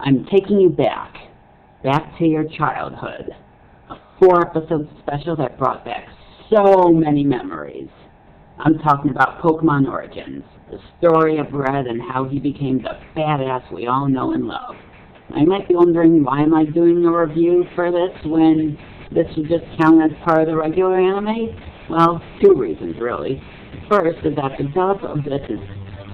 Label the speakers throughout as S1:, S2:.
S1: I'm taking you back to your childhood. A 4-episode special that brought back so many memories. I'm talking about Pokemon Origins, the story of Red and how he became the badass we all know and love. I might be wondering, why am I doing a review for this when this would just count as part of the regular anime? Well, 2 reasons really. First is that the dub of this is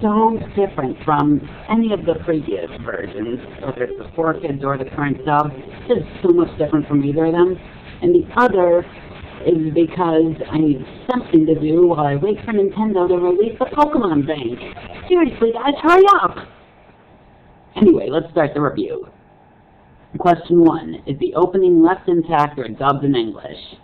S1: so different from any of the previous versions, whether it's the 4Kids or the current dub. It's so much different from either of them. And the other is because I need something to do while I wait for Nintendo to release the Pokemon thing. Seriously, guys, hurry up! Anyway, let's start the review. Question 1. Is the opening left intact or dubbed in English?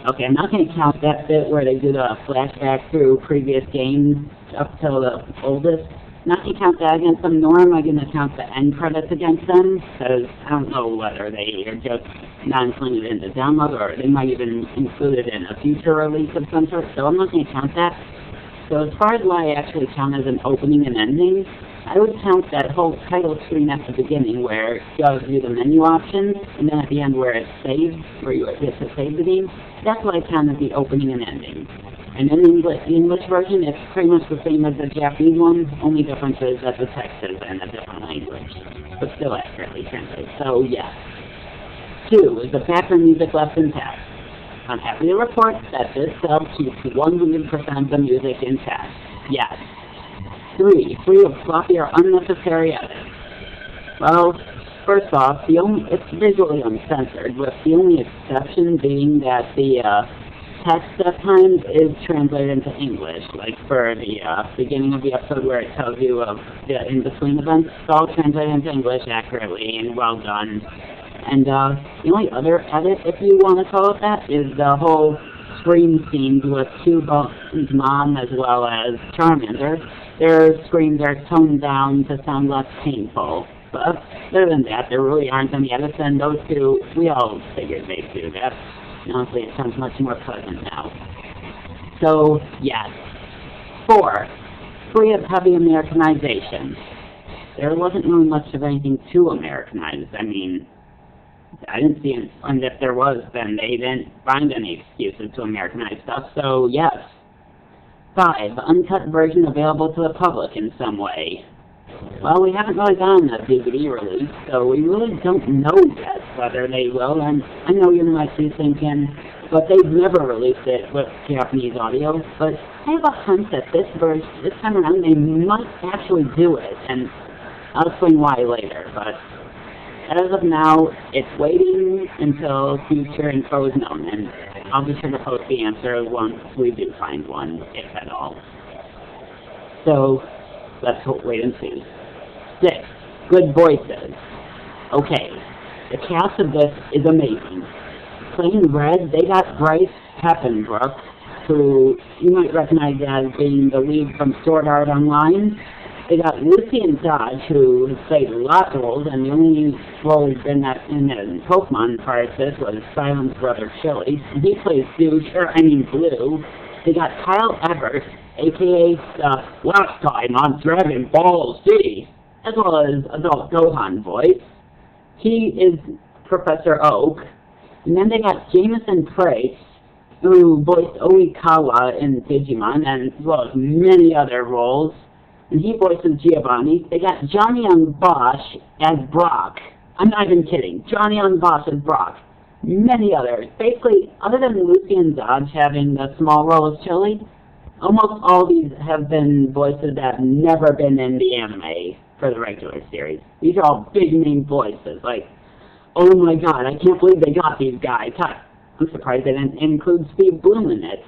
S1: Okay, I'm not going to count that bit where they do the flashback through previous games up till the oldest. Not going to count that against them, nor am I going to count the end credits against them, because I don't know whether they are just not included in the download, or they might even include it in a future release of some sort, so I'm not going to count that. So as far as what I actually count as an opening and ending, I would count that whole title screen at the beginning where it shows you the menu options, and then at the end where it's saved, where you get to save the game. That's what I count as the opening and ending. And in the English version, it's pretty much the same as the Japanese one, only difference is that the text is in a different language, but still accurately translated. So, yes. 2, is the background music left intact? I'm happy to report that this sub keeps 100% of the music intact. Yes. 3, free of sloppy or unnecessary edits. Well, first off, it's visually uncensored, with the only exception being that the text at times is translated into English, like for the beginning of the episode where it tells you of the in-between events. It's all translated into English accurately and well done. And the only other edit, if you want to call it that, is the whole scream scenes with Cubo's mom as well as Charmander. Their screams are toned down to sound less painful. But other than that, there really aren't any edits, and those 2, we all figured they'd do that. Honestly, it sounds much more pleasant now. So, yes. 4, free of heavy Americanization. There wasn't really much of anything to Americanize. I mean, I didn't see it, and if there was, then they didn't find any excuses to Americanize stuff, so yes. 5, uncut version available to the public in some way. Well, we haven't really gotten a DVD release, so we really don't know yet whether they will, and I know you might be thinking, but they've never released it with Japanese audio, but I have a hunch that this time around they might actually do it, and I'll explain why later, but as of now, it's waiting until future info is known, and I'll be sure to post the answer once we do find one, if at all. So, let's wait and see. 6, good voices. Okay, the cast of this is amazing. Playing Red, they got Bryce Heppenbrook, who you might recognize as being the lead from Sword Art Online. They got Lucian Dodge, who has played lots of roles, and the only role he's been in the Pokemon part of this was Silent's brother Chili, and he plays Blue. They got Kyle Everett, a.k.a. last time on Dragon Ball Z, as well as adult Gohan voice. He is Professor Oak. And then they got Jameson Price, who voiced Oikawa in Digimon, and as well as many other roles. And he voices Giovanni. They got Johnny Young Bosch as Brock. I'm not even kidding. Johnny Young Bosch as Brock. Many others. Basically, other than Lucian Dodge having the small role as Chili, almost all these have been voices that have never been in the anime for the regular series. These are all big name voices. Like, oh my god, I can't believe they got these guys. I'm surprised they didn't include Steve Bloom in it.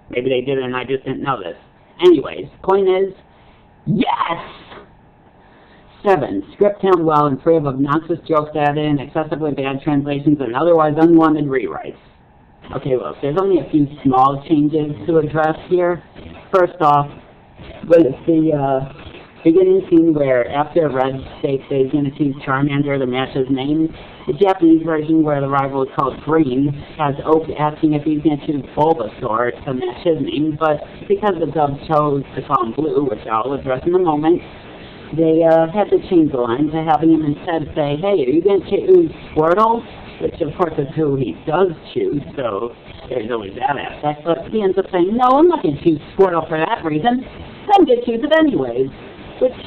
S1: Maybe they did and I just didn't know this. Anyways, point is, yes! 7. Script handled well and free of obnoxious jokes added in, excessively bad translations, and otherwise unwanted rewrites. Okay, look, there's only a few small changes to address here. First off, with the beginning scene where after Red states that he's going to choose Charmander to match his name, the Japanese version where the rival is called Green has Oak asking if he's going to choose Bulbasaur to match his name, but because the dub chose to call him Blue, which I'll address in a moment, they had to change the line to having him instead say, hey, are you going to choose Squirtle? Which, of course, is who he does choose, so there's always that aspect. But he ends up saying, no, I'm not going to choose Squirtle for that reason. I'm going to choose it anyways. Which,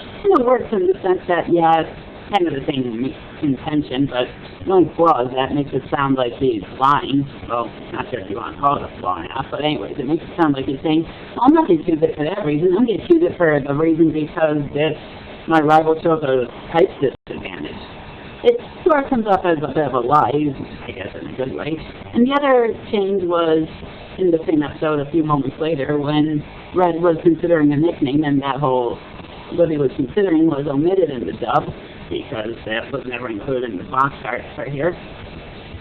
S1: works in the sense that, yeah, it's kind of the same intention, but the only flaw is that makes it sound like he's lying. Well, not sure if you want to call it a flaw or not, but anyways, it makes it sound like he's saying, well, I'm not going to choose it for that reason. I'm going to choose it for the reason because my rival shows a height disadvantage. It sort of comes off as a bit of a lie, I guess in a good way. And the other change was in the same episode a few moments later when Red was considering a nickname, and that whole what he was considering was omitted in the dub because that was never included in the box art right here.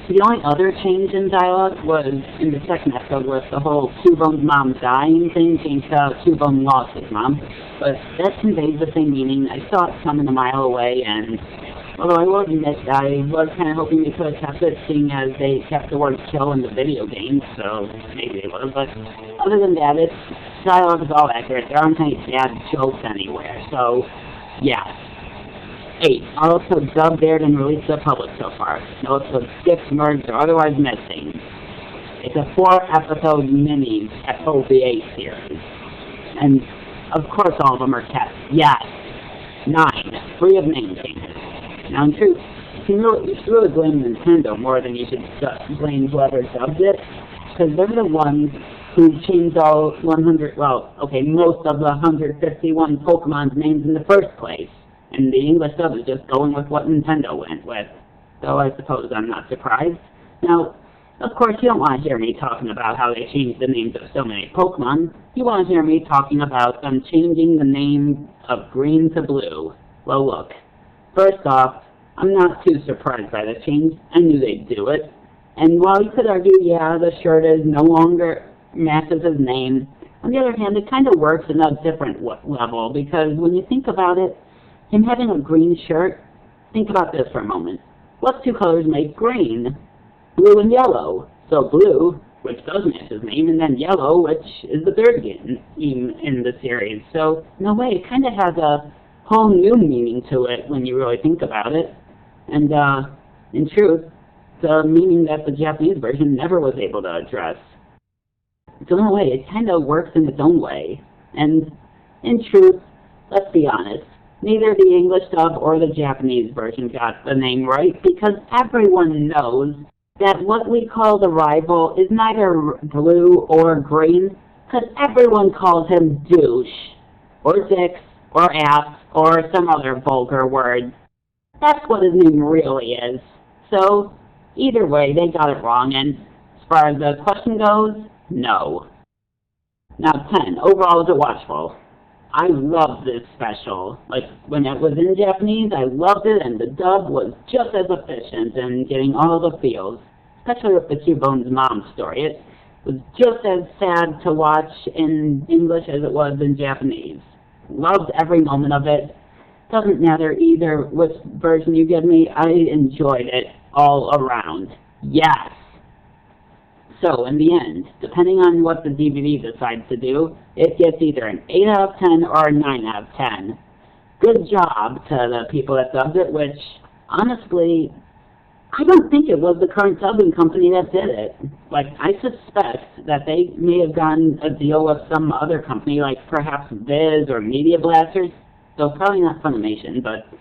S1: The only other change in dialogue was in the second episode with the whole Two-Bone's mom dying thing changed to Two-Bone lost his mom. But that conveys the same meaning. I saw it coming a mile away, and although I will admit I was kind of hoping they could have kept it, seeing as they kept the word kill in the video game, so maybe they would have. But other than that, its dialogue is all accurate. There aren't any bad jokes anywhere, so yeah. 8. Also dubbed, aired, and released to the public so far. No episodes skipped, merged, or otherwise missing. It's a 4-episode mini OVA series. And, of course, all of them are kept. Yes. 9. Free of name changes. Now, in truth, you should really blame Nintendo more than you should blame whoever dubbed it, because they're the ones who changed all most of the 151 Pokemon's names in the first place. And the English dub is just going with what Nintendo went with. So I suppose I'm not surprised. Now, of course, you don't want to hear me talking about how they changed the names of so many Pokemon. You want to hear me talking about them changing the name of green to blue. Well, look. First off, I'm not too surprised by the change. I knew they'd do it. And while you could argue, yeah, the shirt is no longer matches his name, on the other hand, it kind of works in a different level, because when you think about it, him having a green shirt, think about this for a moment. What two colors make green? Blue and yellow. So blue, which does match his name, and then yellow, which is the third game in the series. So, in a way, it kind of has a whole new meaning to it when you really think about it. And, in truth, the meaning that the Japanese version never was able to address. So, in a way, it kind of works in its own way. And, in truth, let's be honest, neither the English dub or the Japanese version got the name right, because everyone knows that what we call the rival is neither blue or green, because everyone calls him douche, or dicks, or ass, or some other vulgar word. That's what his name really is. So, either way, they got it wrong, and as far as the question goes, no. Now, 10. Overall, is it watchable? I love this special. Like, when it was in Japanese, I loved it, and the dub was just as efficient in getting all the feels, especially with the Two-Bone's mom story. It was just as sad to watch in English as it was in Japanese. Loved every moment of it. Doesn't matter either which version you give me, I enjoyed it all around. Yes! So, in the end, depending on what the DVD decides to do, it gets either an 8 out of 10 or a 9 out of 10. Good job to the people that dubbed it, which, honestly, I don't think it was the current dubbing company that did it. Like, I suspect that they may have gotten a deal with some other company, like perhaps Viz or Media Blasters, so probably not Funimation, but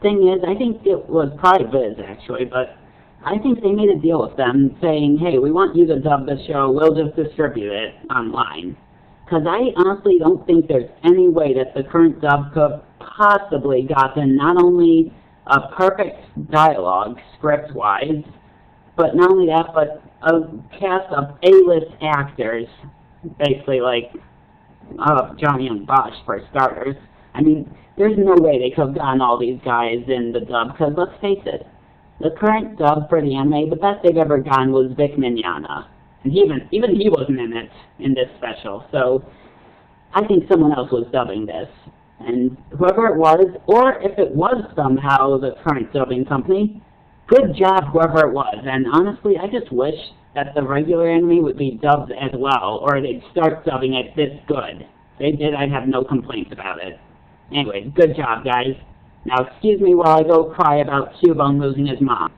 S1: thing is, I think it was probably Viz, actually, but I think they made a deal with them saying, hey, we want you to dub the show, we'll just distribute it online. Because I honestly don't think there's any way that the current dub could possibly gotten not only a perfect dialogue, script-wise, but not only that, but a cast of A-list actors, basically like Johnny and Bosch, for starters. I mean, there's no way they could have gotten all these guys in the dub, because let's face it, the current dub for the anime, the best they've ever gotten was Vic Mignogna. And even he wasn't in it, in this special. So, I think someone else was dubbing this. And whoever it was, or if it was somehow the current dubbing company, good job whoever it was. And honestly, I just wish that the regular anime would be dubbed as well, or they'd start dubbing it this good. If they did, I'd have no complaints about it. Anyways, good job, guys. Now excuse me while I go cry about Cubone losing his mom.